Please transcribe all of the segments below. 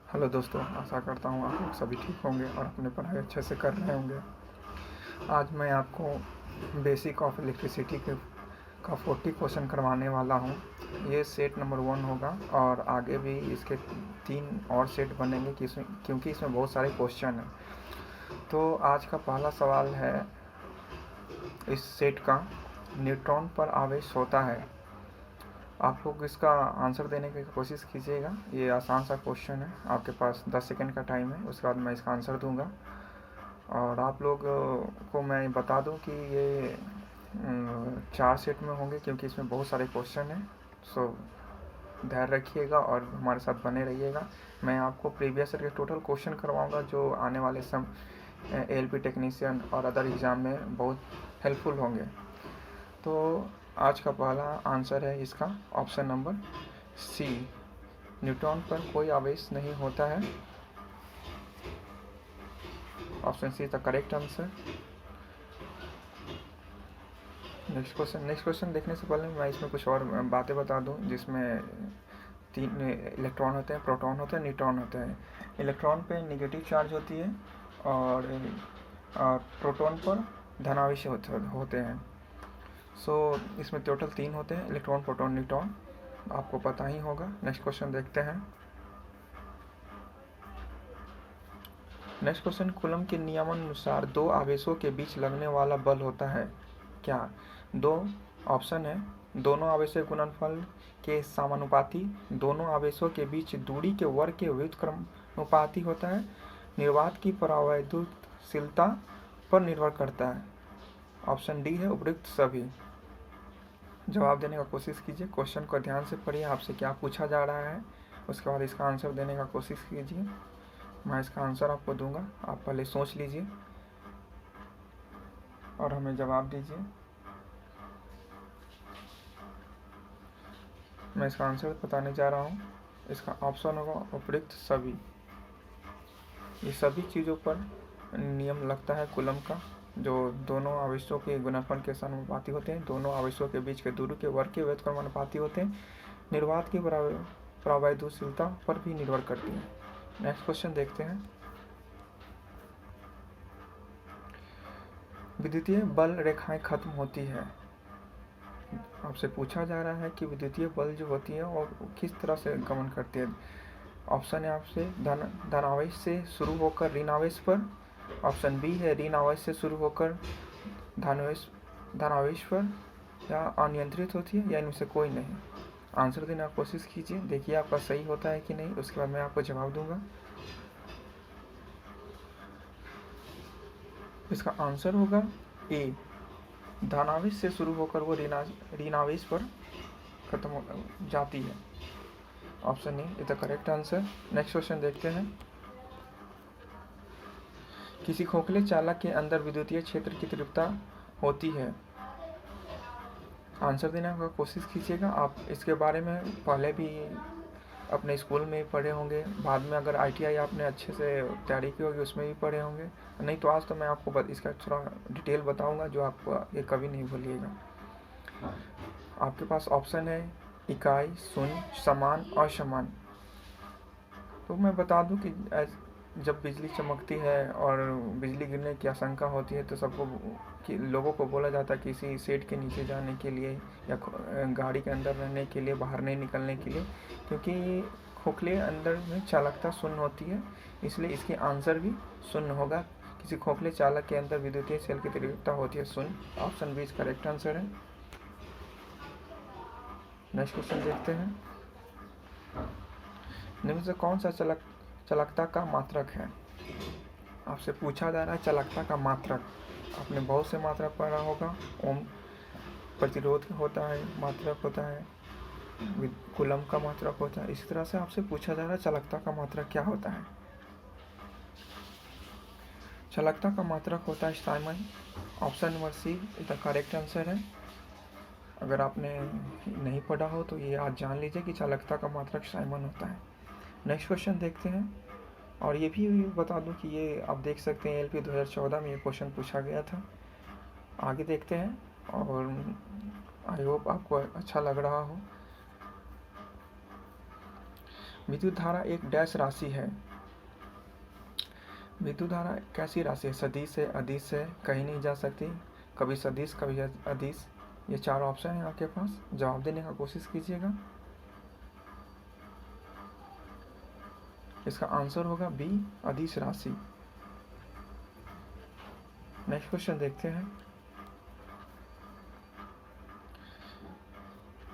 Hello दोस्तों, आशा करता हूँ आप लोग सभी ठीक होंगे और अपनी पढ़ाई अच्छे से कर रहे होंगे। आज मैं आपको बेसिक ऑफ इलेक्ट्रिसिटी के का 40 क्वेश्चन करवाने वाला हूँ। ये सेट नंबर 1 होगा और आगे भी इसके 3 और सेट बनेंगे क्योंकि इसमें बहुत सारे क्वेश्चन हैं। तो आज का पहला सवाल है इस सेट का, न्यूट्रॉन पर आवेश होता है। आप लोग इसका आंसर देने की कोशिश कीजिएगा। ये आसान सा क्वेश्चन है, आपके पास 10 सेकंड का टाइम है, उसके बाद मैं इसका आंसर दूंगा। और आप लोग को मैं बता दूं कि ये 4 सेट में होंगे क्योंकि इसमें बहुत सारे क्वेश्चन हैं। सो धैर्य रखिएगा और हमारे साथ बने रहिएगा। मैं आपको प्रीवियस ईयर के टोटल क्वेश्चन करवाऊंगा जो आने वाले एलपी टेक्नीशियन और अदर एग्ज़ाम में बहुत हेल्पफुल होंगे। तो आज का पहला आंसर है इसका ऑप्शन नंबर सी, न्यूट्रॉन पर कोई आवेश नहीं होता है। Option C is the correct answer. Next question देखने से पहले मैं इसमें कुछ और बातें बता दूं, जिसमें 3 इलेक्ट्रॉन होते हैं, प्रोटॉन होते हैं, न्यूट्रॉन होते हैं। इलेक्ट्रॉन पे नेगेटिव चार्ज होती है और प्रोटॉन पर धनावेश होते हैं। सो इसमें टोटल 3 होते हैं, इलेक्ट्रॉन, प्रोटॉन, न्यूट्रॉन। आपको पता ही होगा। नेक्स्ट क्वेश्चन देखते हैं। नेक्स्ट क्वेश्चन, कूलम के नियमानुसार 2 आवेशों के बीच लगने वाला बल होता है क्या? 2 ऑप्शन है। दोनों आवेशों के गुणनफल के समानुपाती, दोनों आवेशों के बीच दूरी के वर्ग के व्युत्क्रमानुपाती होता है, निर्वात की परावैद्युतशीलता पर निर्भर करता है। ऑप्शन डी है उपयुक्त सभी। जवाब देने का कोशिश कीजिए, क्वेश्चन को ध्यान से पढ़िए, आपसे क्या पूछा जा रहा है, उसके बाद इसका आंसर देने का कोशिश कीजिए। मैं इसका आंसर आपको दूंगा, आप पहले सोच लीजिए और हमें जवाब दीजिए। मैं इसका आंसर बताने जा रहा हूँ। इसका ऑप्शन होगा उपयुक्त सभी। ये सभी चीज़ों पर नियम लगता है कूलम का, जो दोनों आवेशों के गुणनफल के समानुपाती होते हैं, दोनों आवेशों के बीच के दूरी के वर्ग के व्युत्क्रमानुपाती होते हैं, निर्वात की परावैद्युतशीलता पर भी निर्भर करती है। नेक्स्ट क्वेश्चन देखते हैं। विद्युतीय बल रेखाएं खत्म होती है। आपसे पूछा जा रहा है कि विद्युतीय बल जो होती है और किस तरह से गमन करती है। ऑप्शन है आपसे धनावेश से शुरू होकर ऋण आवेश पर। ऑप्शन बी है ऋण आवेश से शुरू होकर धनावेश पर, या अनियंत्रित होती है, या इनमें से कोई नहीं। आंसर देने की कोशिश कीजिए, देखिए आपका सही होता है कि नहीं, उसके बाद मैं आपको जवाब दूंगा। इसका आंसर होगा ए, धनावेश से शुरू होकर वो ऋणावेश पर खत्म हो जाती है। Option A is the correct answer. Next question देखते हैं। किसी खोखले चालक के अंदर विद्युतीय क्षेत्र की तीव्रता होती है। आंसर देने की कोशिश कीजिएगा। आप इसके बारे में पहले भी अपने स्कूल में पढ़े होंगे, बाद में अगर ITI आपने अच्छे से तैयारी की होगी उसमें भी पढ़े होंगे, नहीं तो आज तो मैं आपको इसका थोड़ा डिटेल बताऊंगा जो आपको ये कभी नहीं भूलिएगा। आपके पास ऑप्शन है इकाई, शून्य, समान, असमान। तो मैं बता दूं कि जब बिजली चमकती है और बिजली गिरने की आशंका होती है तो लोगों को बोला जाता है किसी शेड के नीचे जाने के लिए या गाड़ी के अंदर रहने के लिए, बाहर नहीं निकलने के लिए, क्योंकि खोखले अंदर में चालकता शून्य होती है, इसलिए इसकी आंसर भी शून्य होगा। किसी खोखले चालक के अंदर विद्युतीय सेल की तीव्रता होती है शून्य। ऑप्शन बी करेक्ट आंसर है। नेक्स्ट क्वेश्चन देखते हैं। निम्न से कौन सा चालकता का मात्रक है? आपसे पूछा जा रहा है चालकता का मात्रक। आपने बहुत से मात्रक पढ़ा होगा, ओम प्रतिरोध होता है, मात्रक होता है, कूलम का मात्रक होता है। इसी तरह से आपसे पूछा जा रहा है चालकता का मात्रक क्या होता है। चालकता का मात्रक होता है Simon. Option number see the correct answer है। अगर आपने नहीं पढ़ा हो तो ये आज जान लीजिए कि चालकता का मात्रक साइमन होता है। नेक्स्ट क्वेश्चन देखते हैं। और ये भी बता दूं कि ये आप देख सकते हैं LP 2014 में ये क्वेश्चन पूछा गया था। आगे देखते हैं और आई होप आपको अच्छा लग रहा हो। विद्युत धारा एक डैश राशि है। विद्युत धारा कैसी राशि है? सदिश है, अदिश है, कहीं नहीं जा सकती, कभी सदिश कभी अदिश। ये 4 ऑप्शन है आपके पास, जवाब देने का कोशिश कीजिएगा। इसका आंसर होगा बी, अदिश राशि। नेक्स्ट क्वेश्चन देखते हैं।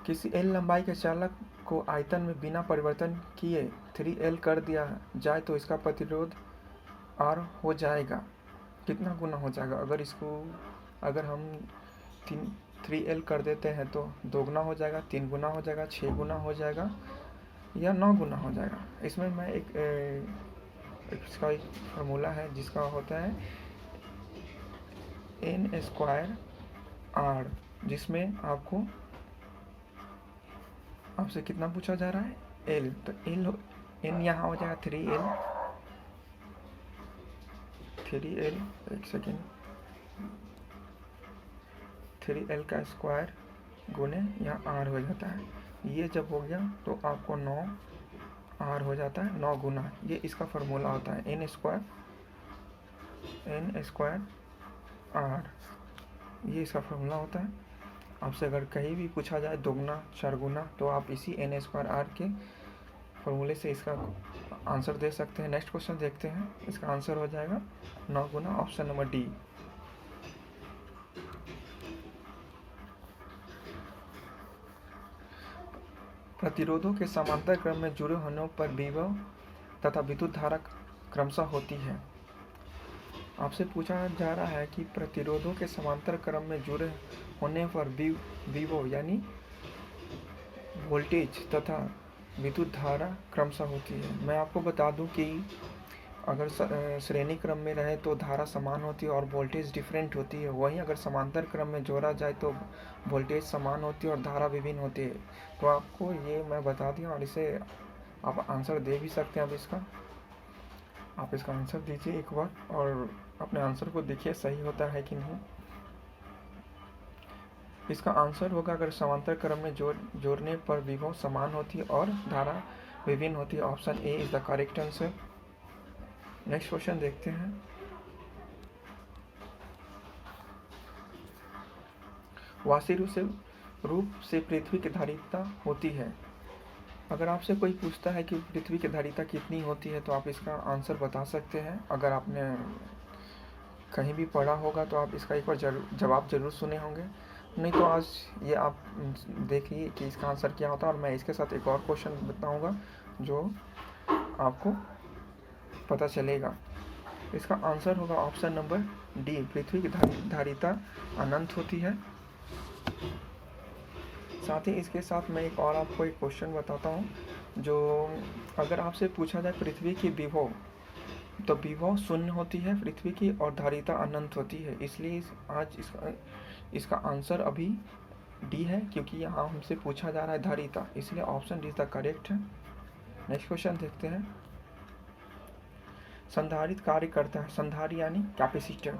किसी एल लंबाई के चालक को आयतन में बिना परिवर्तन किए 3L कर दिया जाए तो इसका प्रतिरोध R हो जाएगा। कितना गुना हो जाएगा? अगर हम 3L कर देते हैं तो 2 गुना हो जाएगा, 3 गुना हो जाएगा, 6 गुना हो जाएगा या 9 गुना हो जाएगा। इसमें मैं इसका एक फार्मूला है जिसका होता है n²R, जिसमें आपसे कितना पूछा जा रहा है? L। तो n यहाँ हो जाएगा 3L, एक सेकेंड, 3L का स्क्वायर गुने यहाँ R हो जाता है। ये जब हो गया तो आपको 9R हो जाता है, 9 गुना। ये इसका फार्मूला होता है n²R, ये इसका फार्मूला होता है। आपसे अगर कहीं भी पूछा जाए 2 गुना 4 गुना तो आप इसी n²R के फॉर्मूले से इसका आंसर दे सकते हैं। नेक्स्ट क्वेश्चन देखते हैं। इसका आंसर हो जाएगा 9 गुना, ऑप्शन नंबर डी। प्रतिरोधों के समांतर क्रम में जुड़े होने पर विभव तथा विद्युत धारा क्रमशः होती है। आपसे पूछा जा रहा है कि प्रतिरोधों के समांतर क्रम में जुड़े होने पर विभव यानी वोल्टेज तथा विद्युत धारा क्रमशः होती है। मैं आपको बता दूं कि अगर श्रेणी क्रम में रहे तो धारा समान होती है और वोल्टेज डिफरेंट होती है। वहीं अगर समांतर क्रम में जोड़ा जाए तो वोल्टेज समान होती है और धारा विभिन्न होती है। तो आपको ये मैं बता दिया और इसे आप आंसर दे भी सकते हैं। अब आप इसका आंसर दीजिए एक बार और अपने आंसर को देखिए सही होता है कि नहीं। इसका आंसर होगा अगर समांतर क्रम में जोड़ने पर विभव समान होती है और धारा विभिन्न होती है। Option A is the correct answer. Next question देखते हैं। वाशी रूप से पृथ्वी की धारिता होती है। अगर आपसे कोई पूछता है कि पृथ्वी की धारिता कितनी होती है तो आप इसका आंसर बता सकते हैं। अगर आपने कहीं भी पढ़ा होगा तो आप इसका एक बार जवाब जरूर सुने होंगे, नहीं तो आज ये आप देखिए कि इसका आंसर क्या होता है। और मैं इसके साथ एक और क्वेश्चन बताऊंगा जो आपको पता चलेगा। इसका आंसर होगा ऑप्शन नंबर डी, पृथ्वी की धारिता अनंत होती है। साथ ही इसके साथ मैं एक और आपको एक क्वेश्चन बताता हूँ, जो अगर आपसे पूछा जाए पृथ्वी की विभव, तो विभव शून्य होती है पृथ्वी की और धारिता अनंत होती है। इसलिए आज इसका आंसर अभी डी है, क्योंकि यहाँ हमसे पूछा जा रहा है धारिता, इसलिए option D is the correct है। नेक्स्ट क्वेश्चन देखते हैं। संधारित्र कार्य करता है। संधारित्र यानी कैपेसिटर।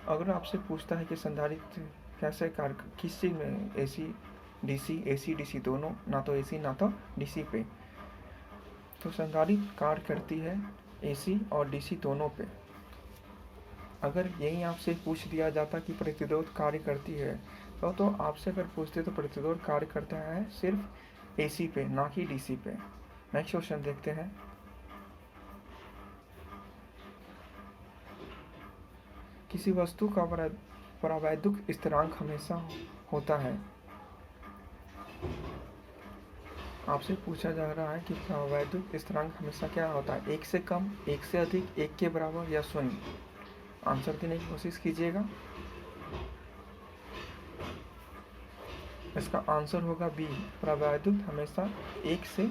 अगर आपसे पूछता है कि संधारित्र कैसे कार्य, किस चीज़ में, एसी डीसी दोनों, ना तो एसी ना तो डीसी पे, तो संधारित्र कार्य करती है एसी और डीसी दोनों पे। अगर यही आपसे पूछ दिया जाता कि प्रतिरोध कार्य करती है तो आपसे अगर पूछते तो प्रतिरोध कार्य करता है सिर्फ एसी पे, ना कि डीसी पे। नेक्स्ट क्वेश्चन देखते हैं। किसी वस्तु का परावैद्युत स्थिरांक हमेशा होता है। आपसे पूछा जा रहा है कि परावैद्युत स्थिरांक हमेशा क्या होता है? 1 से कम, 1 से अधिक, 1 के बराबर या शून्य। आंसर देने की कोशिश कीजिएगा। इसका आंसर होगा बी, परावैद्युत हमेशा 1 से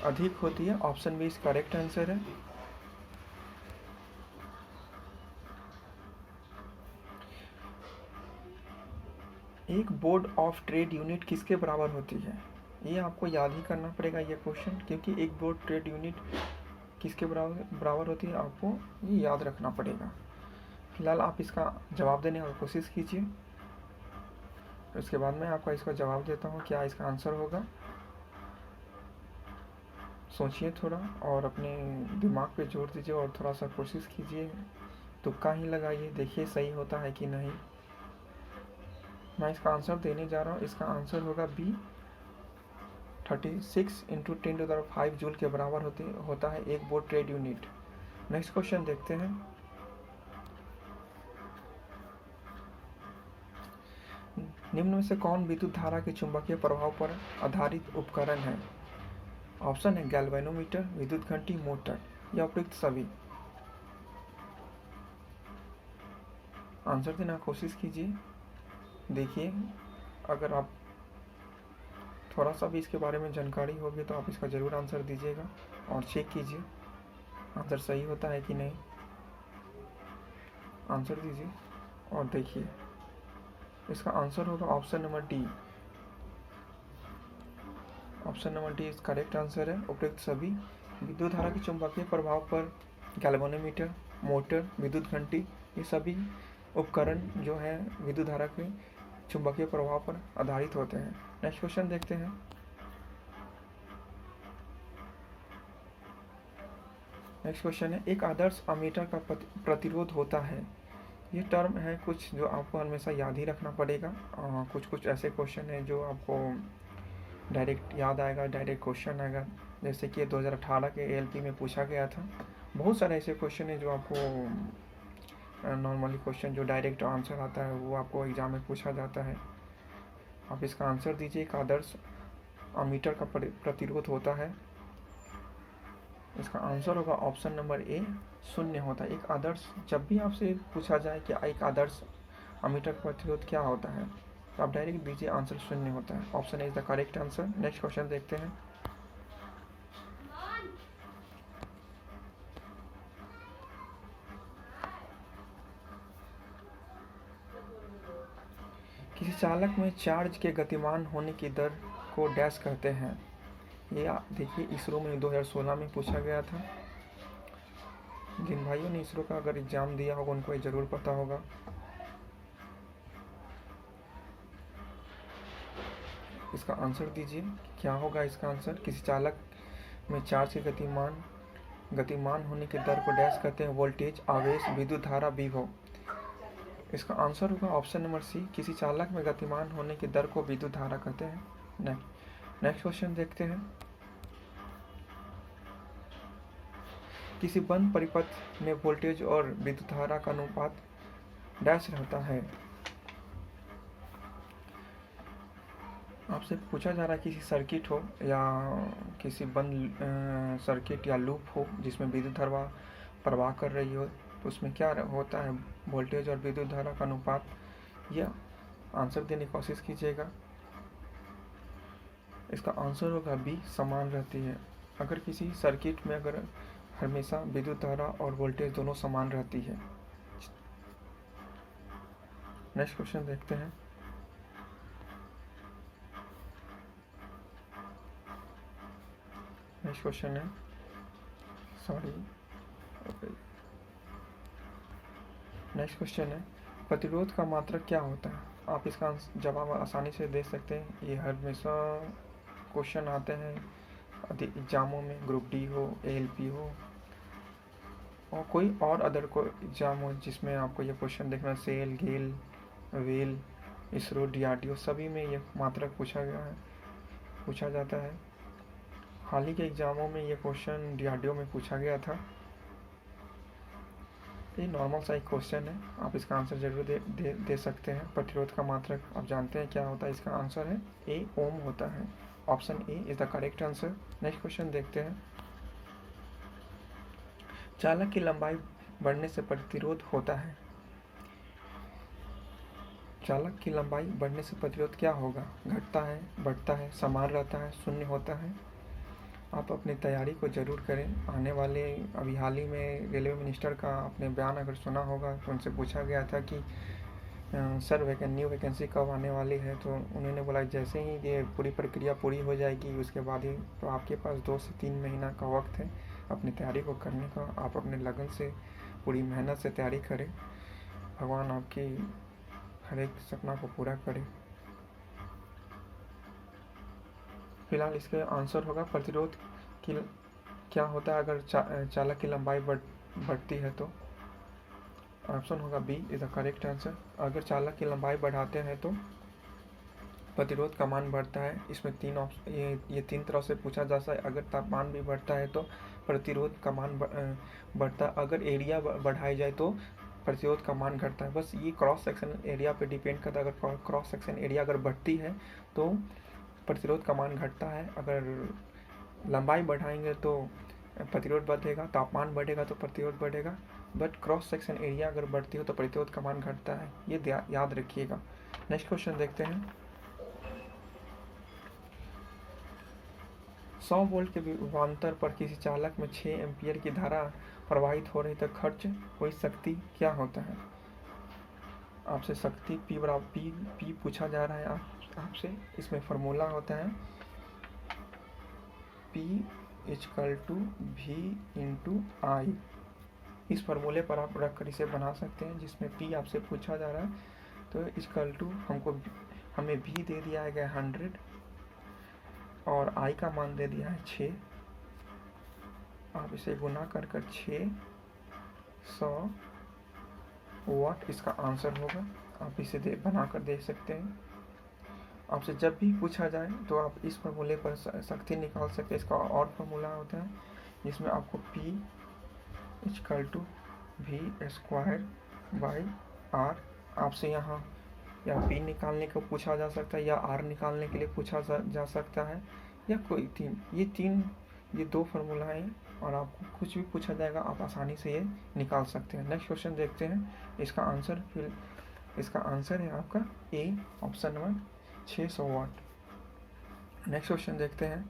अधिक होती है। ऑप्शन बी इस करेक्ट आंसर है। एक बोर्ड ऑफ ट्रेड यूनिट किसके बराबर होती है? ये आपको याद ही करना पड़ेगा ये क्वेश्चन, क्योंकि एक बोर्ड ट्रेड यूनिट किसके बराबर होती है आपको ये याद रखना पड़ेगा। फिलहाल आप इसका जवाब देने की कोशिश कीजिए, उसके बाद मैं आपका इसका जवाब देता हूँ क्या इसका आंसर होगा। सोचिए थोड़ा और अपने दिमाग पे जोर दीजिए और थोड़ा सा कोशिश कीजिए, तुक्का ही लगाइए, देखिए सही होता है कि नहीं। मैं इसका आंसर देने जा रहा हूँ। इसका आंसर होगा बी। 36 इंटू 10⁵ जूल के बराबर होता है एक volt trade unit. Next question देखते हैं। निम्न में से कौन विद्युत धारा के चुंबकीय प्रभाव पर आधारित उपकरण है? ऑप्शन है गैल्वेनोमीटर, विद्युत घंटी, मोटर या उपयुक्त सभी। आंसर देना कोशिश कीजिए। देखिए, अगर आप थोड़ा सा भी इसके बारे में जानकारी होगी तो आप इसका ज़रूर आंसर दीजिएगा और चेक कीजिए आंसर सही होता है कि नहीं। आंसर दीजिए और देखिए, इसका आंसर होगा option number D. Option number D इस करेक्ट आंसर है। उपयुक्त सभी विद्युत धारा के चुंबकीय प्रभाव पर गैल्वेनोमीटर, मोटर, विद्युत घंटी, ये सभी उपकरण जो है विद्युत धारा के चुंबकीय प्रभाव पर आधारित होते हैं। नेक्स्ट क्वेश्चन देखते हैं। नेक्स्ट क्वेश्चन है, एक आदर्श अमीटर का प्रतिरोध होता है। ये टर्म है कुछ जो आपको हमेशा याद ही रखना पड़ेगा। कुछ ऐसे क्वेश्चन है जो आपको डायरेक्ट याद आएगा, डायरेक्ट क्वेश्चन आएगा, जैसे कि 2018 के एएलपी में पूछा गया था। बहुत सारे ऐसे क्वेश्चन है जो आपको नॉर्मली क्वेश्चन जो डायरेक्ट आंसर आता है वो आपको एग्जाम में पूछा जाता है। आप इसका आंसर दीजिए। एक आदर्श अमीटर का प्रतिरोध होता है। इसका आंसर होगा ऑप्शन नंबर ए, 0 होता है। एक आदर्श, जब भी आपसे पूछा जाए कि एक आदर्श अमीटर का प्रतिरोध क्या होता है तो आप डायरेक्ट दीजिए आंसर 0 होता है। Option A is the correct answer. Next question देखते हैं। किसी चालक में चार्ज के गतिमान होने की दर को डैश कहते हैं। ये देखिए, इसरो में 2016 में पूछा गया था। जिन भाइयों ने इसरो का अगर एग्जाम दिया होगा उनको ये जरूर पता होगा। इसका आंसर दीजिए, क्या होगा इसका आंसर। किसी चालक में चार्ज के गतिमान होने की दर को डैश कहते हैं। वोल्टेज, आवेश, विद्युत धारा, विभव। इसका आंसर होगा ऑप्शन नंबर सी। किसी चालक में गतिमान होने की दर को विद्युत धारा कहते हैं। नेक्स्ट क्वेश्चन देखते हैं। किसी बंद परिपथ में वोल्टेज और विद्युत धारा का अनुपात डैश रहता है। आपसे पूछा जा रहा है किसी सर्किट हो या किसी बंद सर्किट या लूप हो जिसमें विद्युत धारा प्रवाह कर रही हो, तो उसमें क्या होता है, वोल्टेज और विद्युत धारा का अनुपात। यह आंसर देने की कोशिश कीजिएगा। इसका आंसर होगा बी, समान रहती है। अगर किसी सर्किट में अगर हमेशा विद्युत धारा और वोल्टेज दोनों समान रहती है। नेक्स्ट क्वेश्चन देखते हैं। नेक्स्ट क्वेश्चन है, नेक्स्ट क्वेश्चन है, प्रतिरोध का मात्रक क्या होता है। आप इसका जवाब आसानी से दे सकते हैं। ये हमेशा क्वेश्चन आते हैं एग्जामों में, ग्रुप डी हो, एएलपी हो और कोई और अदर को एग्जाम हो जिसमें आपको ये क्वेश्चन देखना, सेल, गेल, वेल, इसरो, डीआरडीओ सभी में ये मात्रक पूछा जाता है। हाल ही के एग्जामों में ये क्वेश्चन डीआरडीओ में पूछा गया था। ये नॉर्मल सा एक क्वेश्चन है, आप इसका आंसर जरूर दे सकते हैं। प्रतिरोध का मात्रक आप जानते हैं क्या होता है। इसका आंसर है ए, ओम होता है। Option A is the correct answer. Next question देखते हैं। चालक की लंबाई बढ़ने से प्रतिरोध होता है। चालक की लंबाई बढ़ने से प्रतिरोध क्या होगा, घटता है, बढ़ता है, समान रहता है, 0 होता है। आप अपनी तैयारी को ज़रूर करें। आने वाले अभी हाल ही में रेलवे मिनिस्टर का आपने बयान अगर सुना होगा तो उनसे पूछा गया था कि सर न्यू वैकेंसी कब आने वाली है, तो उन्होंने बोला जैसे ही ये पूरी प्रक्रिया पूरी हो जाएगी उसके बाद ही, तो आपके पास 2 से 3 महीना का वक्त है अपनी तैयारी को करने का। आप अपने लगन से पूरी मेहनत से तैयारी करें। भगवान आपकी हर एक सपना को पूरा करे। फिलहाल इसका आंसर होगा प्रतिरोध की क्या होता है अगर चालक की लंबाई बढ़ती है तो? ऑप्शन होगा B is the correct answer. अगर चालक की लंबाई बढ़ाते हैं तो प्रतिरोध का मान बढ़ता है। इसमें ये तीन तरह से पूछा जा सकता है। अगर तापमान भी बढ़ता है तो प्रतिरोध का मान बढ़ता है। अगर एरिया बढ़ाई जाए तो प्रतिरोध का मान घटता है। बस ये क्रॉस सेक्शन एरिया पे डिपेंड करता है। अगर क्रॉस सेक्शन एरिया अगर बढ़ती है तो प्रतिरोध का मान घटता है। अगर लंबाई बढ़ाएंगे तो प्रतिरोध बढ़ेगा, तापमान बढ़ेगा तो प्रतिरोध बढ़ेगा। बट क्रॉस सेक्शन एरिया अगर बढ़ती हो तो प्रतिरोध का मान घटता है। ये याद रखिएगा। नेक्स्ट क्वेश्चन देखते हैं। 100 वोल्ट के विभवांतर पर किसी चालक में 6 एम्पीयर की धारा प्रवाहित हो रही तो खर्च हुई शक्ति क्या होता है? आपसे शक्ति पी पूछा जा रहा है आपसे। इसमें फार्मूला होता है P = V × I। इस फार्मूले पर आप रखकर इसे बना सकते हैं, जिसमें P आपसे पूछा जा रहा है तो इक्वल टू हमें V दे दिया गया 100 और I का मान दे दिया है 6। आप इसे गुना कर 600 वाट इसका आंसर होगा। आप इसे बना कर देख सकते हैं। आपसे जब भी पूछा जाए तो आप इस फार्मूले पर शक्ति निकाल सकते हैं। इसका और फार्मूला होता है जिसमें आपको P = V²/R। आपसे यहाँ या P निकालने को पूछा जा सकता है या R निकालने के लिए पूछा जा सकता है या कोई ये दो फार्मूला हैं और आपको कुछ भी पूछा जाएगा आप आसानी से ये निकाल सकते हैं। नेक्स्ट क्वेश्चन देखते हैं। इसका आंसर है आपका ए, ऑप्शन नंबर 600 वाट। नेक्स्ट क्वेश्चन देखते हैं।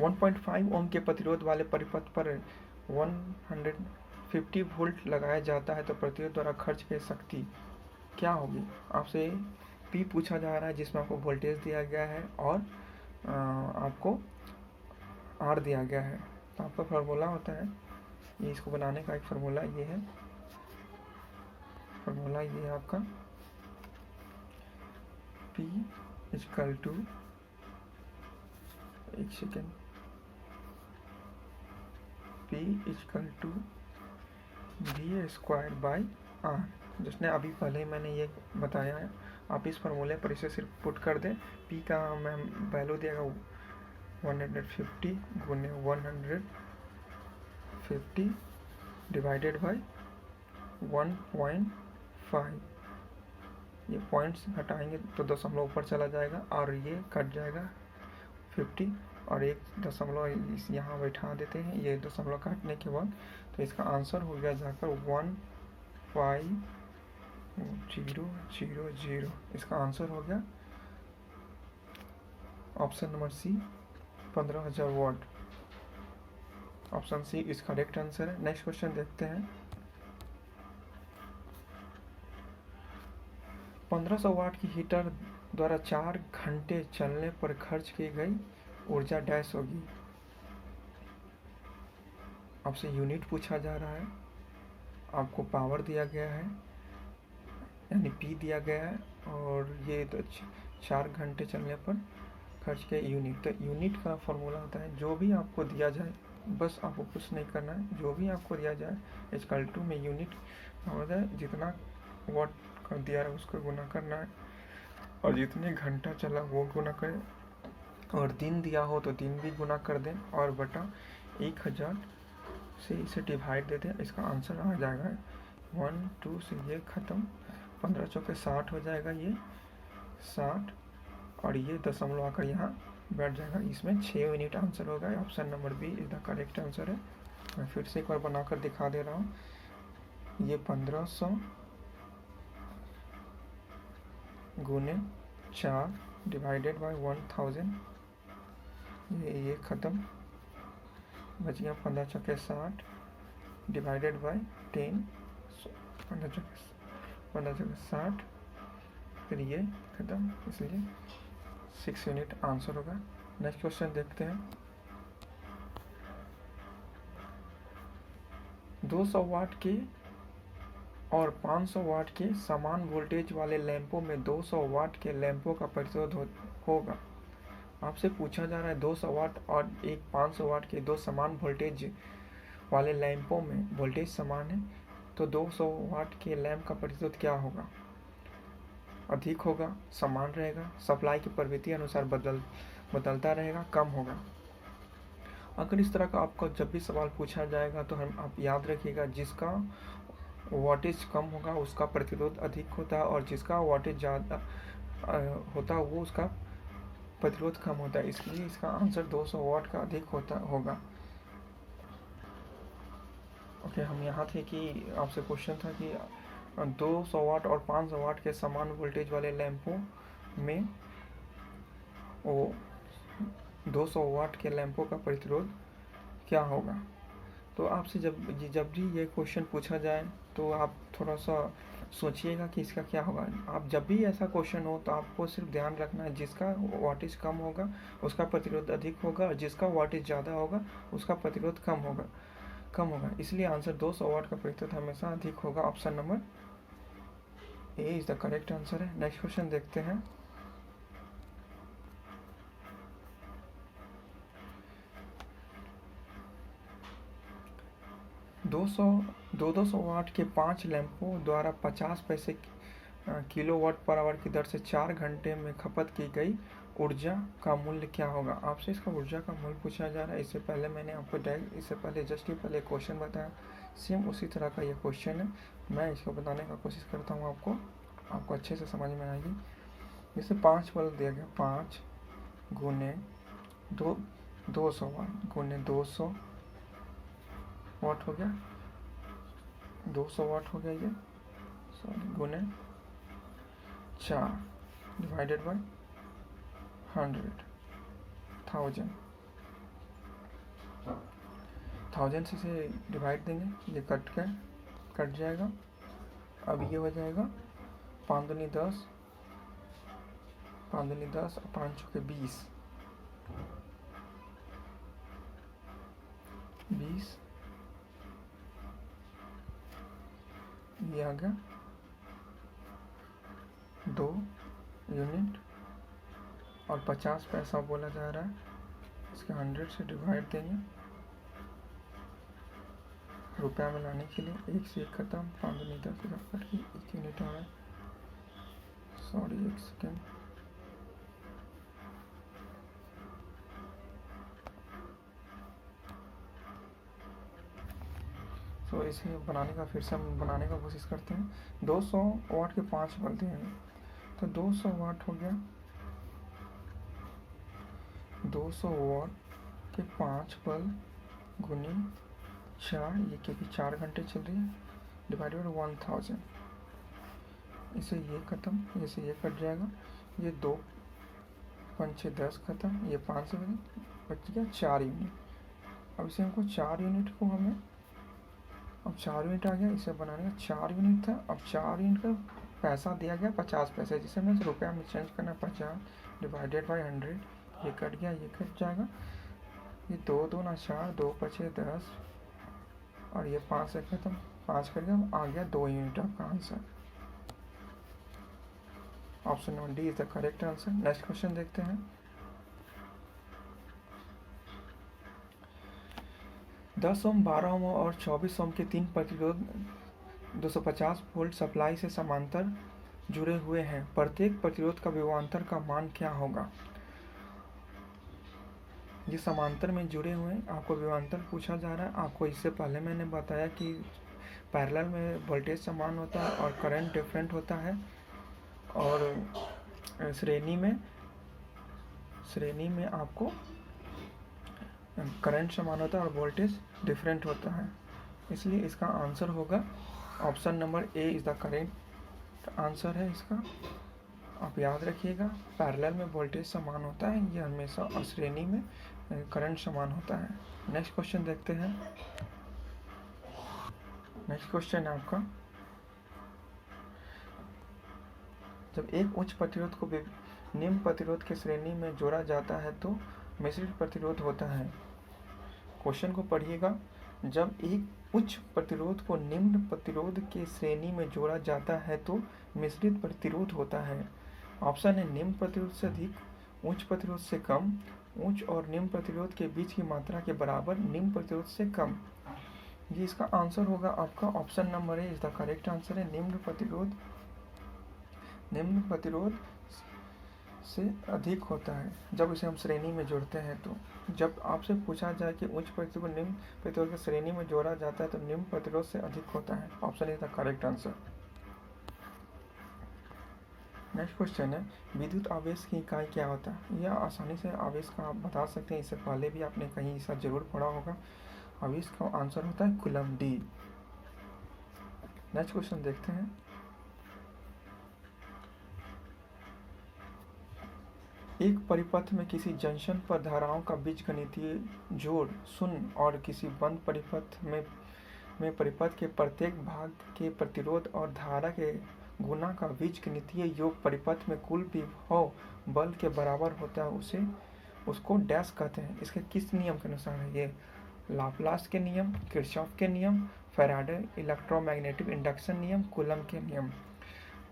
1.5 ओम के प्रतिरोध वाले परिपथ पर 150 वोल्ट लगाया जाता है तो प्रतिरोध द्वारा खर्च की शक्ति क्या होगी? आपसे P पूछा जा रहा है जिसमें आपको वोल्टेज दिया गया है और आपको R दिया गया है। तो आपका फार्मूला होता है ये, इसको बनाने का एक फार्मूला ये है। फार्मूला ये है आपका P = एक सेकेंड P = V²/R। जिसने अभी पहले मैंने ये बताया है। आप इस फार्मूले पर इसे सिर्फ पुट कर दें। P का मैं वैल्यू देगा 150 गुने 150 डिवाइडेड बाई 1.5। ये पॉइंट्स हटाएंगे तो दशमलव ऊपर चला जाएगा और ये कट जाएगा 50 और एक दशमलव यहाँ बैठा देते हैं। ये दशमलव काटने के बाद तो इसका आंसर हो गया जाकर 15000। इसका आंसर हो गया ऑप्शन नंबर सी 15000 वाट। ऑप्शन सी इस करेक्ट आंसर है। नेक्स्ट क्वेश्चन देखते हैं। 1500 वाट की हीटर द्वारा 4 घंटे चलने पर खर्च की गई ऊर्जा डैश होगी। आपसे यूनिट पूछा जा रहा है, आपको पावर दिया गया है यानी P दिया गया है और ये तो 4 घंटे चलने पर खर्च के यूनिट। तो यूनिट का फॉर्मूला होता है जो भी आपको दिया जाए, बस आपको कुछ नहीं करना है, जो भी आपको दिया जाए = में यूनिट होता है जितना वाट कर दिया है उसको गुना करना है और जितने घंटा चला वो गुना करें और दिन दिया हो तो दिन भी गुना कर दें और बटा 1000 से इसे डिवाइड दे दें। इसका आंसर आ जाएगा 1 2 से ये ख़त्म 15 चौके 60 हो जाएगा, ये 60 और ये दशमलव आकर यहाँ बैठ जाएगा। इसमें 6 यूनिट आंसर होगा। Option number B is the correct answer है। मैं फिर से एक बार बनाकर दिखा दे रहा हूँ। ये 1500 गुने 4 डिवाइडेड बाई 1000, ये ख़त्म बच गया 15 चौके 60 डिवाइडेड बाई 10, 15 चौके 60 फिर ये ख़त्म, इसलिए 6 यूनिट आंसर होगा। नेक्स्ट क्वेश्चन देखते हैं। 200 वाट के और 500 वाट के समान वोल्टेज वाले लैंपों में 200 वाट के लैंपों का प्रतिरोध होगा। आपसे पूछा जा रहा है 200 वाट और एक 500 वाट के दो समान वोल्टेज वाले लैंपों में वोल्टेज समान है, तो 200 वाट के लैंप का प्रतिरोध क्या होगा? अधिक होगा, समान रहेगा, सप्लाई की प्रवृत्ति अनुसार बदलता रहेगा, कम होगा। अगर इस तरह का आपको जब भी सवाल पूछा जाएगा तो आप याद रखिएगा, जिसका वोल्टेज कम होगा उसका प्रतिरोध अधिक होता है, और जिसका वोल्टेज ज़्यादा होता है वो उसका प्रतिरोध कम होता है। इसलिए इसका आंसर 200 वाट का अधिक होगा। ओके, हम यहाँ थे कि आपसे क्वेश्चन था कि 200 वाट और 500 वाट के समान वोल्टेज वाले लैंपों में वो 200 वाट के लैंपों का प्रतिरोध क्या होगा। तो आपसे जब भी ये क्वेश्चन पूछा जाए तो आप थोड़ा सा सोचिएगा कि इसका क्या होगा। आप जब भी ऐसा क्वेश्चन हो तो आपको सिर्फ ध्यान रखना है, जिसका वाटेज कम होगा उसका प्रतिरोध अधिक होगा, और जिसका वाटेज ज़्यादा होगा उसका प्रतिरोध कम होगा। इसलिए आंसर 200 वाट का प्रतिरोध हमेशा अधिक होगा। Option number A is the correct answer है। नेक्स्ट क्वेश्चन देखते हैं। दो सौ वाट के 5 लैंपों द्वारा 50 पैसे किलोवाट पर आवर की दर से 4 घंटे में खपत की गई ऊर्जा का मूल्य क्या होगा। आपसे इसका ऊर्जा का मूल्य पूछा जा रहा है। इससे पहले मैंने आपको जस्ट ही पहले क्वेश्चन बताया, सेम उसी तरह का ये क्वेश्चन है। मैं इसको बताने का कोशिश करता हूँ, आपको अच्छे से समझ में आएगी। जैसे 5 बल्ब दिया गया, 5 गुने 200 वाट गुने 200 वाट हो गया, 200 वाट हो गया ये, सॉरी, गुने 4 डिवाइडेड बाय 1000 से इसे डिवाइड देंगे, ये कट जाएगा। अब ये हो जाएगा 5 दूनी 10, 5 दूनी 10 और 5 चौके 20, ये आ गया 2 यूनिट और 50 पैसा बोला जा रहा है। इसके 100 से डिवाइड देंगे रुपया में लाने के लिए। एक से एक खत्म, 5 दूनी 10 कट के 1 यूनिट आ रहा है। सॉरी, एक सेकेंड। तो इसे फिर से हम बनाने का कोशिश करते हैं। 200 वाट के 5 बल्ब हैं, तो 200 वाट हो गया, 200 वाट के 5 बल्ब गुनी 4, ये क्योंकि 4 घंटे चल रही है, डिवाइडेड 1000। इसे ये खत्म, इसे ये कट जाएगा, ये 2 5 6 10 खत्म, ये 5 से बच गया 4 यूनिट। अब इसे हमको 4 यूनिट को हमें, अब 4 यूनिट आ गया, इसे बनाने का 4 यूनिट था। अब 4 यूनिट का पैसा दिया गया 50 पैसे, जिसे हमें रुपया में चेंज करना 50 डिवाइडेड बाई 100। ये कट गया, ये कट जाएगा, ये 2 दूना 4, 2 5 10 और ये 5 से खत्म, 5 कर गया, आ गया 2 यूनिट आपका answer. Option number D is the correct answer. Next question देखते हैं। 10 ओम, 12 ओम और 24 ओम के 3 प्रतिरोध 250 वोल्ट सप्लाई से समांतर जुड़े हुए हैं। प्रत्येक प्रतिरोध का विभवांतर का मान क्या होगा। ये समांतर में जुड़े हुए हैं, आपको विभवांतर पूछा जा रहा है। आपको इससे पहले मैंने बताया कि पैरेलल में वोल्टेज समान होता है और करंट डिफरेंट होता है, और श्रेणी में आपको करंट समान होता है और वोल्टेज डिफरेंट होता है। इसलिए इसका आंसर होगा option number A is the correct answer है इसका। आप याद रखिएगा, पैरेलल में वोल्टेज समान होता है ये हमेशा, और श्रेणी में करंट समान होता है। नेक्स्ट क्वेश्चन देखते हैं। नेक्स्ट क्वेश्चन है आपका, जब एक उच्च प्रतिरोध को निम्न प्रतिरोध के श्रेणी में जोड़ा जाता है तो मिश्रित प्रतिरोध होता है। क्वेश्चन को पढ़िएगा, जब एक उच्च प्रतिरोध को निम्न प्रतिरोध के श्रेणी में जोड़ा जाता है तो मिश्रित प्रतिरोध होता है। ऑप्शन है निम्न प्रतिरोध से अधिक उच्च प्रतिरोध से कम, उच्च और निम्न प्रतिरोध के बीच की मात्रा के बराबर, निम्न प्रतिरोध से कम। ये इसका आंसर होगा आपका option number A is the correct answer है। निम्न प्रतिरोध से अधिक होता है जब इसे हम श्रेणी में जोड़ते हैं। तो जब आपसे पूछा जाए कि उच्च प्रतिरोध निम्न प्रतिरोध की श्रेणी में जोड़ा जाता है तो निम्न प्रतिरोध से अधिक होता है। Option is the correct answer. Next question है, विद्युत आवेश की इकाई क्या होता है? यह आसानी से आवेश का आप बता सकते हैं, इससे पहले भी आपने कहीं ऐसा जरूर पढ़ा होगा। आवेश का आंसर होता है कूलम डी। नेक्स्ट क्वेश्चन देखते हैं, एक परिपथ में किसी जंक्शन पर धाराओं का बीजगणितीय जोड़ शून्य और किसी बंद परिपथ में परिपथ के प्रत्येक भाग के प्रतिरोध और धारा के गुना का बीजगणितीय योग परिपथ में कुल विभव बल के बराबर होता है, उसको डैश कहते हैं। इसके किस नियम के अनुसार है? ये लाप्लास के नियम, किरचॉफ के नियम, फैराडे इलेक्ट्रोमैग्नेटिक इंडक्शन नियम, कूलम के नियम।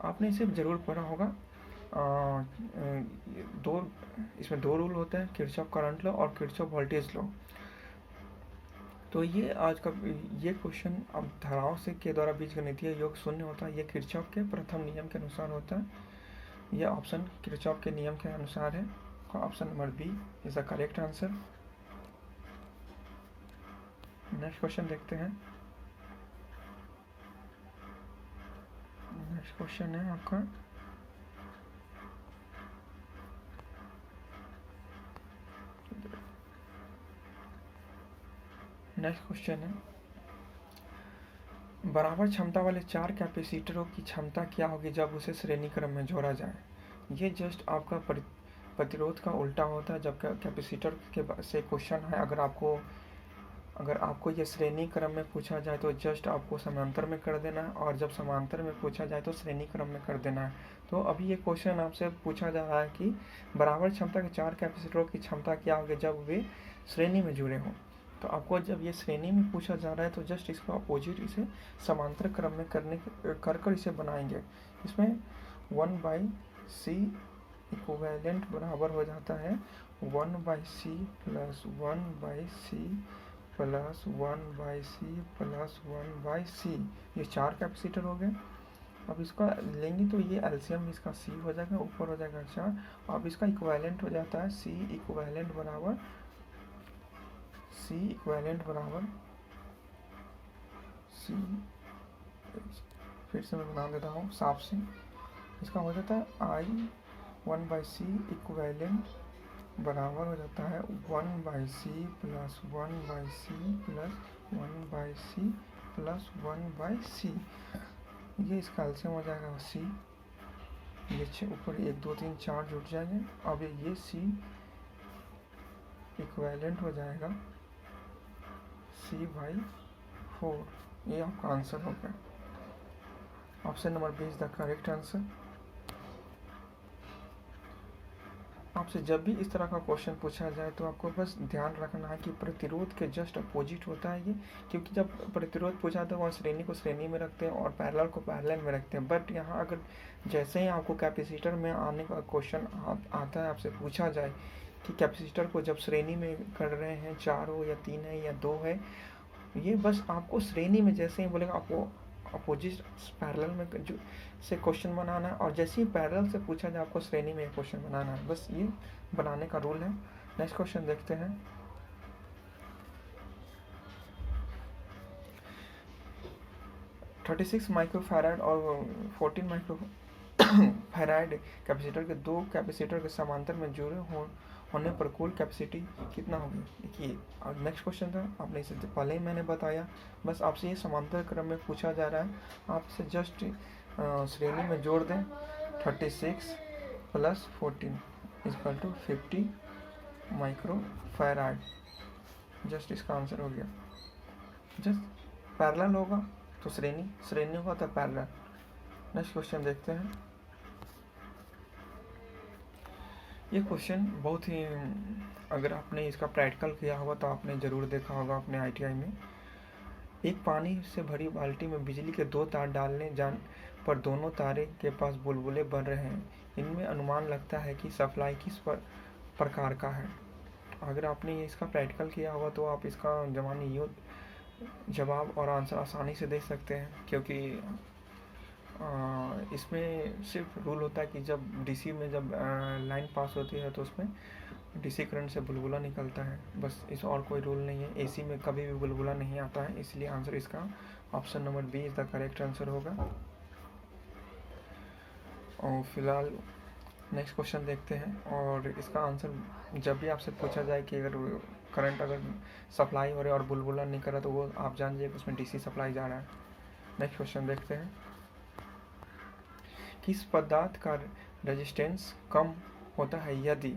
आपने इसे जरूर पढ़ा होगा। इसमें दो रूल होते हैं, किरचॉफ करंट लॉ और किरचॉफ वोल्टेज लॉ। तो ये आज का ये क्वेश्चन अब धाराओं से के द्वारा बीजगणितीय योग शून्य होता है, ये किरचॉफ के प्रथम नियम के अनुसार होता है। यह ऑप्शन किरचॉफ के नियम के अनुसार है। Option number B is the correct answer. Next question देखते हैं। नेक्स्ट क्वेश्चन है आपका, नेक्स्ट क्वेश्चन है, बराबर क्षमता वाले 4 कैपेसिटरों की क्षमता क्या होगी जब उसे श्रेणी क्रम में जोड़ा जाए? ये जस्ट आपका प्रतिरोध का उल्टा होता है। जब कैपेसिटर के से क्वेश्चन है, अगर आपको ये श्रेणी क्रम में पूछा जाए तो जस्ट आपको समांतर में कर देना है, और जब समांतर में पूछा जाए तो श्रेणी क्रम में कर देना है। तो अभी ये क्वेश्चन आपसे पूछा जा रहा है कि बराबर क्षमता के 4 कैपेसिटरों की क्षमता क्या होगी जब वे श्रेणी में जुड़े हों। तो आपको जब ये श्रेणी में पूछा जा रहा है तो जस्ट इसको अपोजिट इसे समांतर क्रम में कर इसे बनाएंगे। इसमें 1/c इक्विवेलेंट बराबर हो जाता है 1/c plus 1/c plus 1/c plus 1/c। ये 4 कैपेसिटर हो गए। अब इसका लेंगे तो ये एलसीएम इसका c हो जाएगा, ऊपर हो जाएगा 4। अब इसका इक्विवेलेंट हो जाता है c इक्विवेलेंट बराबर c, फिर से मैं बना देता हूँ साफ से। इसका हो जाता है i 1/c इक्विवेलेंट बराबर हो जाता है 1/c plus 1/c plus 1/c plus 1/c। ये इसका एलसीएम हो जाएगा c। ये ऊपर 1 2 3 4 जुट जाएंगे। अब ये c इक्विवेलेंट हो जाएगा c/4। ये आपका आंसर हो गया। Option number B is the correct answer. आपसे जब भी इस तरह का क्वेश्चन पूछा जाए तो आपको बस ध्यान रखना है कि प्रतिरोध के जस्ट अपोजिट होता है ये, क्योंकि जब प्रतिरोध पूछा था वहाँ श्रेणी को श्रेणी में रखते हैं और पैरेलल को पैरेलल में रखते हैं। बट यहाँ अगर जैसे ही आपको कैपेसिटर में आने का क्वेश्चन आता है, आपसे पूछा जाए कि कैपेसिटर को जब श्रेणी में कर रहे हैं 4 हो या 3 है या 2 है, ये बस आपको श्रेणी में जैसे ही बोलेगा आपको अपोजिट पैरेलल में जो से क्वेश्चन बनाना है, और जैसे ही पैरेलल से पूछा जाए आपको श्रेणी में क्वेश्चन बनाना है। बस ये बनाने का रूल है। नेक्स्ट क्वेश्चन देखते हैं। (36 माइक्रोफैराड और 14 माइक्रोफैराड कैपेसिटर के 2 कैपेसिटर के समांतर में जुड़े होने पर कुल कैपेसिटी कितना होगी? देखिए, और नेक्स्ट क्वेश्चन था, आपने इसे पहले ही मैंने बताया। बस आपसे ये समांतर क्रम में पूछा जा रहा है, आप इसे जस्ट श्रेणी में जोड़ दें। 36 plus 14 equal to 50 microfarad. Just इसका आंसर हो गया। जस्ट पैरेलल होगा तो श्रेणी होगा तो पैरेलल। नेक्स्ट क्वेश्चन देखते हैं। ये क्वेश्चन बहुत ही, अगर आपने इसका प्रैक्टिकल किया होगा तो आपने ज़रूर देखा होगा अपने ITI में। एक पानी से भरी बाल्टी में बिजली के 2 तार डालने जाने पर दोनों तारे के पास बुलबुले बन रहे हैं। इनमें अनुमान लगता है कि सप्लाई किस प्रकार का है। अगर आपने इसका प्रैक्टिकल किया होगा तो आप इसका जवाब और आंसर आसानी से दे सकते हैं, क्योंकि इसमें सिर्फ रूल होता है कि जब डीसी में जब लाइन पास होती है तो उसमें डीसी करंट से बुलबुला निकलता है, बस। इस और कोई रूल नहीं है। एसी में कभी भी बुलबुला नहीं आता है, इसलिए आंसर इसका option number B is the correct answer होगा। और फिलहाल नेक्स्ट क्वेश्चन देखते हैं, और इसका आंसर जब भी आपसे पूछा जाए कि अगर करंट अगर सप्लाई हो रहा है और बुलबुला नहीं कर रहा तो वो आप जान जाइए कि उसमें डीसी सप्लाई जा रहा है। नेक्स्ट क्वेश्चन देखते हैं, किस पदार्थ का रेजिस्टेंस कम होता है यदि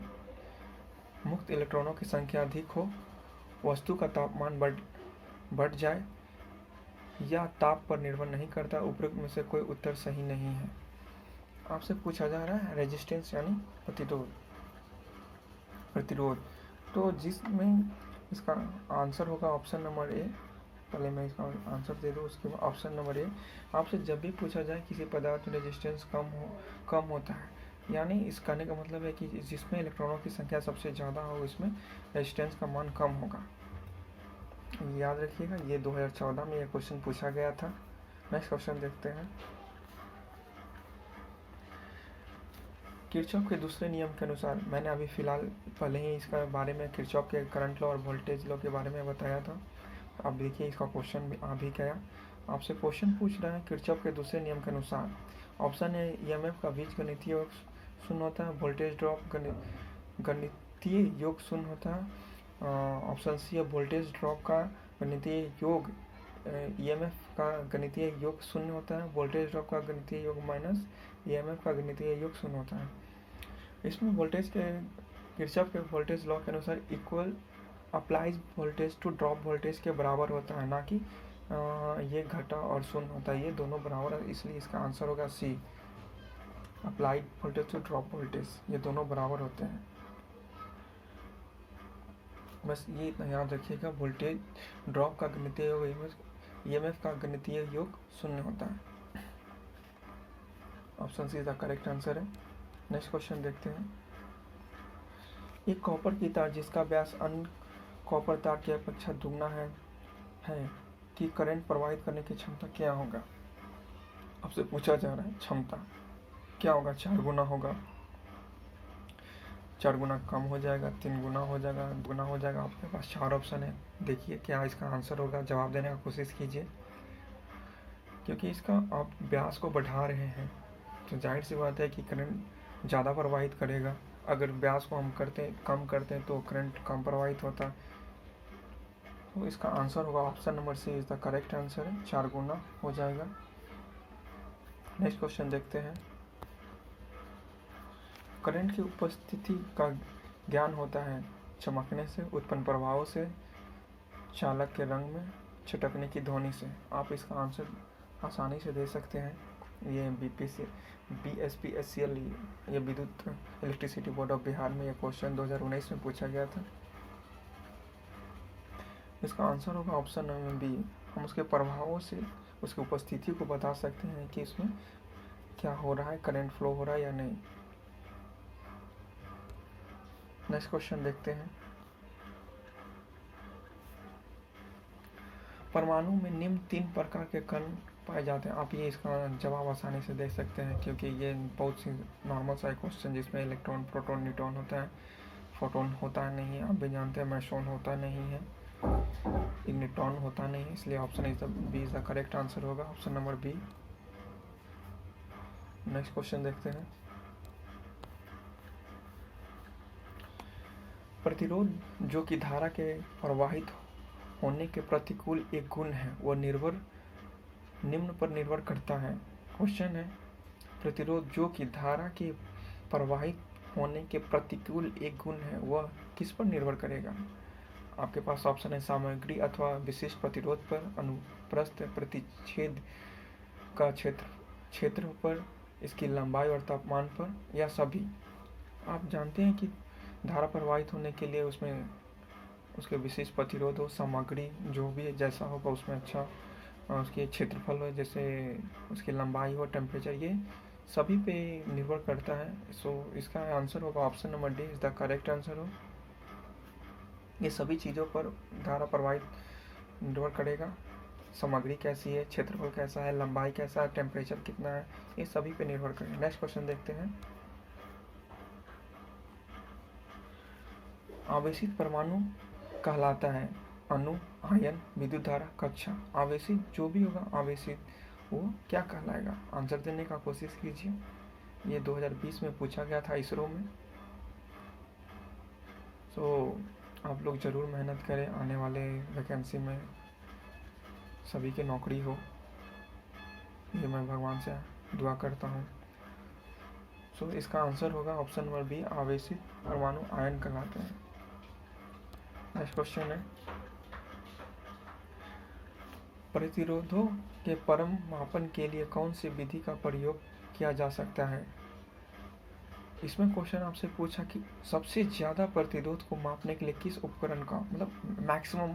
मुक्त इलेक्ट्रॉनों की संख्या अधिक हो, वस्तु का तापमान बढ़ जाए, या ताप पर निर्भर नहीं करता? उपरोक्त में से कोई उत्तर सही नहीं है। आपसे पूछा जा रहा है रेजिस्टेंस यानी प्रतिरोध, तो जिसमें इसका आंसर होगा ऑप्शन नंबर ए। पहले मैं इसका आंसर दे दूँ, उसके बाद ऑप्शन नंबर ए। आपसे जब भी पूछा जाए किसी पदार्थ में रेजिस्टेंस कम होता है, यानी इस कहने का मतलब है कि जिसमें इलेक्ट्रॉनों की संख्या सबसे ज़्यादा हो इसमें रेजिस्टेंस का मान कम होगा। याद रखिएगा, ये 2014 में ये क्वेश्चन पूछा गया था। नेक्स्ट क्वेश्चन देखते हैं, किरचॉफ के दूसरे नियम के अनुसार, मैंने अभी फ़िलहाल पहले ही इसका बारे में किरचॉफ के करंट लॉ और वोल्टेज लॉ के बारे में बताया था। अब देखिए इसका क्वेश्चन भी आ भी गया। आपसे क्वेश्चन पूछ रहा है किरचॉफ के दूसरे नियम के अनुसार, ऑप्शन ए ईएमएफ का बीजगणितीय योग शून्य होता है, वोल्टेज ड्रॉप गणितीय योग शून्य होता है। ऑप्शन सी है वोल्टेज ड्रॉप का गणितीय योग ईएमएफ का गणितीय योग शून्य होता है, वोल्टेज ड्रॉप का गणितीय योग माइनस ईएमएफ का गणितीय योग शून्य होता है। इसमें वोल्टेज के किरचॉफ के वोल्टेज लॉ के अनुसार equal applies voltage to drop voltage के बराबर होता है, ना कि ये घटा और शून्य होता है, ये दोनों बराबर है, इसलिए इसका आंसर होगा C, applied voltage to drop voltage, ये दोनों बराबर होते हैं। बस ये इतना याद रखिएगा, वोल्टेज ड्रॉप का गणितीय योग ईएमएफ का गणितीय योग शून्य होता है। Option C is the correct answer है। नेक्स्ट क्वेश्चन देखते हैं, एक कॉपर की तार जिसका व्यास अन्य कॉपर तार की अपेक्षा दुगना है कि करंट प्रवाहित करने की क्षमता क्या होगा? आपसे पूछा जा रहा है क्षमता क्या होगा? 4 गुना होगा, 4 गुना कम हो जाएगा, 3 गुना हो जाएगा, दुगना हो जाएगा। आपके पास 4 ऑप्शन है, देखिए क्या इसका आंसर होगा। जवाब देने का कोशिश कीजिए, क्योंकि इसका आप व्यास को बढ़ा रहे हैं तो जाहिर सी बात है कि करंट ज़्यादा प्रवाहित करेगा। अगर व्यास को हम कम करते हैं तो करंट कम प्रवाहित होता है। तो इसका आंसर होगा option number C is the correct answer है, 4 गुना हो जाएगा। नेक्स्ट क्वेश्चन देखते हैं, करंट की उपस्थिति का ज्ञान होता है चमकने से, उत्पन्न प्रभावों से, चालक के रंग में छिटकने की ध्वनि से। आप इसका आंसर आसानी से दे सकते हैं। ये BSPSCL ये विद्युत इलेक्ट्रिसिटी बोर्ड ऑफ बिहार में ये क्वेश्चन 2019 में पूछा गया था। इसका आंसर होगा ऑप्शन नंबर बी। हम उसके प्रभावों से उसकी उपस्थिति को बता सकते हैं कि इसमें क्या हो रहा है, करंट फ्लो हो रहा है या नहीं। नेक्स्ट क्वेश्चन देखते हैं, परमाणु में निम्न 3 प्रकार के कण पाए जाते हैं। आप ये इसका जवाब आसानी से दे सकते हैं, क्योंकि ये बहुत सी नॉर्मल सा क्वेश्चन जिसमें इलेक्ट्रॉन, प्रोटॉन, न्यूट्रॉन होता है, फोटोन होता नहीं है। आप भी जानते हैं मैसोन होता नहीं है, इग्निट्रॉन होता नहीं है, इसलिए option is the B is the correct answer होगा, option number B. Next question देखते हैं, प्रतिरोध जो कि धारा के प्रवाहित होने के प्रतिकूल एक गुण है, वह निम्न पर निर्भर करता है। क्वेश्चन है, प्रतिरोध जो कि धारा के प्रवाहित होने के प्रतिकूल एक गुण है, वह किस पर निर्भर करेगा? आपके पास ऑप्शन है सामग्री अथवा विशिष्ट प्रतिरोध पर, अनुप्रस्थ प्रतिच्छेद का क्षेत्र पर, इसकी लंबाई और तापमान पर, या सभी। आप जानते हैं कि धारा प्रवाहित होने के लिए उसमें उसके विशिष्ट प्रतिरोध हो, सामग्री जो भी जैसा होगा उसमें अच्छा उसके क्षेत्रफल हो, जैसे उसकी लंबाई हो, टेम्परेचर, ये सभी पे निर्भर करता है। सो इसका आंसर होगा option number D is the correct answer हो। ये सभी चीज़ों पर धारा प्रवाहित निर्भर करेगा। सामग्री कैसी है, क्षेत्रफल कैसा है, लंबाई कैसा है, टेम्परेचर कितना है, ये सभी पे निर्भर करेगा। नेक्स्ट क्वेश्चन देखते हैं। आवेशित परमाणु कहलाता है अणु, आयन, विद्युत धारा, कक्षा। आवेशित जो भी होगा आवेशित वो क्या कहलाएगा? आंसर देने का कोशिश कीजिए। ये 2020 में पूछा गया था इसरो में। सो आप लोग ज़रूर मेहनत करें, आने वाले वैकेंसी में सभी की नौकरी हो, ये मैं भगवान से दुआ करता हूँ। सो इसका आंसर होगा ऑप्शन नंबर बी, आवेशित परमाणु आयन कहलाते हैं। नेक्स्ट क्वेश्चन है, प्रतिरोधों के परम मापन के लिए कौन सी विधि का प्रयोग किया जा सकता है? इसमें क्वेश्चन आपसे पूछा कि सबसे ज़्यादा प्रतिरोध को मापने के लिए किस उपकरण का, मतलब मैक्सिमम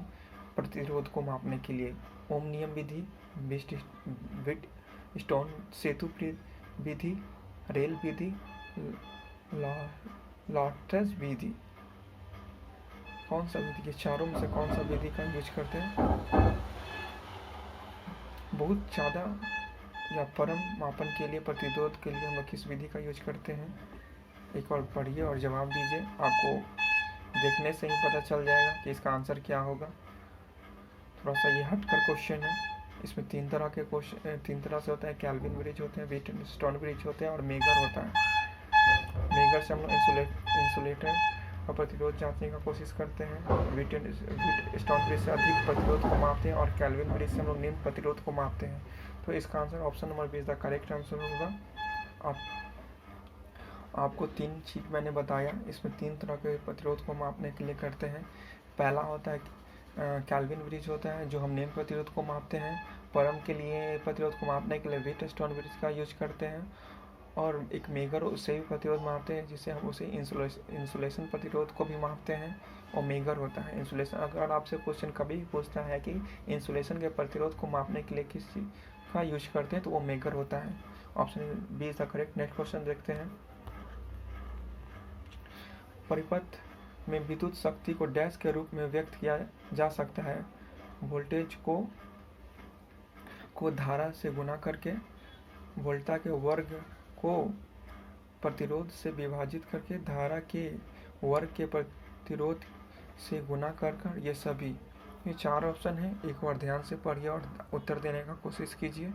प्रतिरोध को मापने के लिए ओमनियम विधि, व्हीटस्टोन सेतु विधि, रेल विधि, लॉर्ट्स विधि, कौन सा विधि के चारों में से कौन सा विधि का यूज करते हैं? बहुत ज़्यादा या परम मापन के लिए, प्रतिरोध के लिए हम लोग किस विधि का यूज करते हैं? एक बार पढ़िए और जवाब दीजिए। आपको देखने से ही पता चल जाएगा कि इसका आंसर क्या होगा। थोड़ा सा ये हट कर क्वेश्चन है। इसमें तीन तरह से होता है। कैल्विन ब्रिज होते हैं, व्हीटस्टोन ब्रिज होते हैं और मेगर होता है। मेगर से हम लोग इंसुलेटर का प्रतिरोध जांचने का कोशिश करते हैं। व्हीटस्टोन ब्रिज से अधिक प्रतिरोध को मापते हैं और कैल्विन ब्रिज से हम लोग निम्न प्रतिरोध को मापते हैं। तो इसका answer option number B is the correct answer होगा। आपको तीन चीज मैंने बताया, इसमें तीन तरह के प्रतिरोध को मापने के लिए करते हैं। पहला होता है कैल्विन ब्रिज होता है, जो हम निम्न प्रतिरोध को मापते हैं। परम के लिए प्रतिरोध को मापने के लिए व्हीटस्टोन ब्रिज का यूज करते हैं। और एक मेगर, उससे भी प्रतिरोध मापते हैं, जिसे हम उसे इंसुलेशन प्रतिरोध को भी मापते हैं, और मेगर होता है इंसुलेशन। अगर आपसे क्वेश्चन कभी भी पूछता है कि इंसुलेशन के प्रतिरोध को मापने के लिए किस चीज का यूज करते हैं, तो वो मेगर होता है। Option B is the correct. Next question देखते हैं। परिपथ में विद्युत शक्ति को डैश के रूप में व्यक्त किया जा सकता है? वोल्टेज को धारा से गुणा करके, वोल्टा के वर्ग को प्रतिरोध से विभाजित करके, धारा के वर्ग के प्रतिरोध से गुणा कर ये सभी। ये चार ऑप्शन है। एक बार ध्यान से पढ़िए और उत्तर देने का कोशिश कीजिए।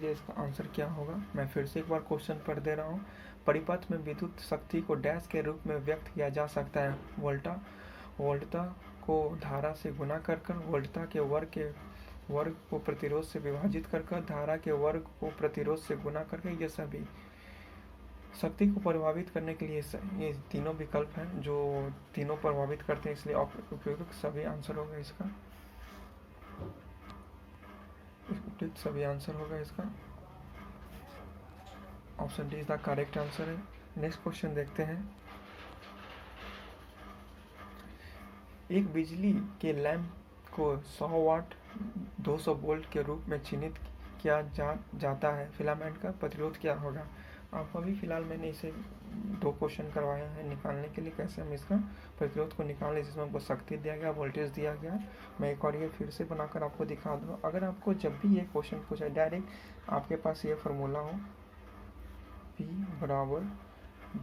इसका आंसर क्या होगा? मैं फिर से एक बार क्वेश्चन पढ़ दे रहा हूँ। परिपथ में विद्युत शक्ति को डैश के रूप में व्यक्त किया जा सकता है? वोल्टा को धारा से गुणा कर, वोल्टा के वर्ग को प्रतिरोध से विभाजित कर, धारा के वर्ग को प्रतिरोध से गुणा करके, ये सभी शक्ति को प्रभावित करने के लिए ये तीनों विकल्प हैं जो तीनों प्रभावित करते हैं, इसलिए उपयुक्त सभी आंसर होगा इसका। सभी आंसर होगा इसका। Option D is the correct answer है। नेक्स्ट क्वेश्चन देखते हैं। एक बिजली के लैंप को 100 वाट 200 वोल्ट के रूप में चिन्हित किया जाता है, फिलामेंट का प्रतिरोध क्या होगा? आप अभी फिलहाल मैंने इसे 2 क्वेश्चन करवाया है निकालने के लिए, कैसे हम इसका प्रतिरोध को निकालें, जिसमें हमको शक्ति दिया गया, वोल्टेज दिया गया। मैं एक बार ये फिर से बनाकर आपको दिखा दूँ। अगर आपको जब भी ये क्वेश्चन पूछा डायरेक्ट आपके पास ये फार्मूला हो, P बराबर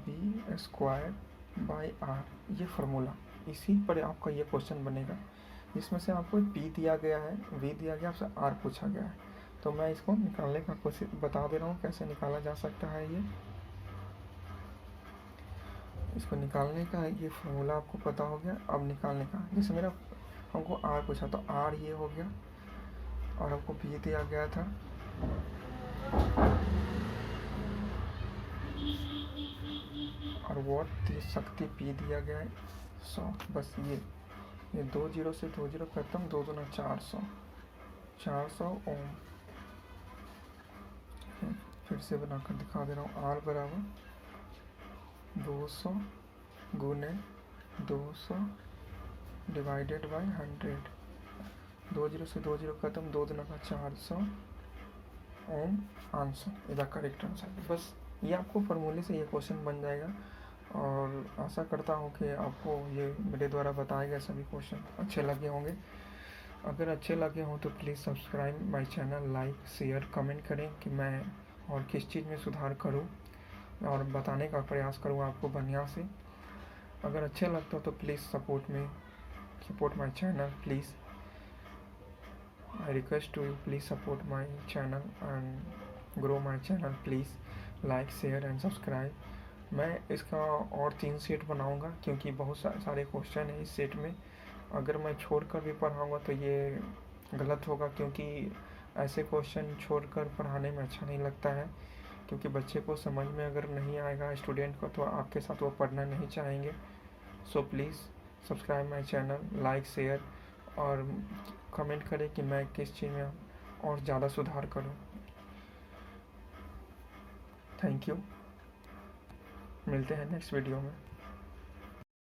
V²/R, ये फार्मूला, इसी पर आपका ये क्वेश्चन बनेगा, जिसमें से आपको P दिया गया है, V दिया गया, आपसे R पूछा गया है। तो मैं इसको निकालने का कोशिश बता दे रहा हूँ कैसे निकाला जा सकता है। ये इसको निकालने का ये फार्मूला आपको पता हो गया। अब निकालने का, जैसे मेरा हमको R पूछा तो R ये हो गया, और हमको P दिया गया था, और वॉट शक्ति P दिया गया है 100। बस ये 2 0 से 2 0 खत्म, 2 दूना 400 ओम। फिर से बनाकर दिखा दे रहा हूँ। R बराबर 200 गुने 200 डिवाइडेड बाई 100। 2 0 से 2 0 खत्म, 2 दूना 400 own answer is the correct answer. बस ये आपको फॉर्मूले से ये क्वेश्चन बन जाएगा। और आशा करता हूँ कि आपको ये मेरे द्वारा बताए गए सभी क्वेश्चन अच्छे लगे होंगे। अगर अच्छे लगे हों तो please subscribe my channel, like share comment करें कि मैं और किस चीज़ में सुधार करूं और बताने का प्रयास करूं आपको बढ़िया से। अगर अच्छे लगता तो please support my channel please. I request to you please support my channel and grow my channel please, like share and subscribe। मैं इसका और 3 सेट बनाऊंगा क्योंकि बहुत सारे क्वेश्चन हैं इस सेट में। अगर मैं छोड़कर भी पढ़ाऊंगा तो ये गलत होगा, क्योंकि ऐसे क्वेश्चन छोड़कर पढ़ाने में अच्छा नहीं लगता है। क्योंकि बच्चे को समझ में अगर नहीं आएगा स्टूडेंट को, तो आपके साथ वो पढ़ना नहीं चाहेंगे। So please subscribe my channel, like share और कमेंट करें कि मैं किस चीज़ में और ज़्यादा सुधार करूं। Thank you. मिलते हैं नेक्स्ट वीडियो में।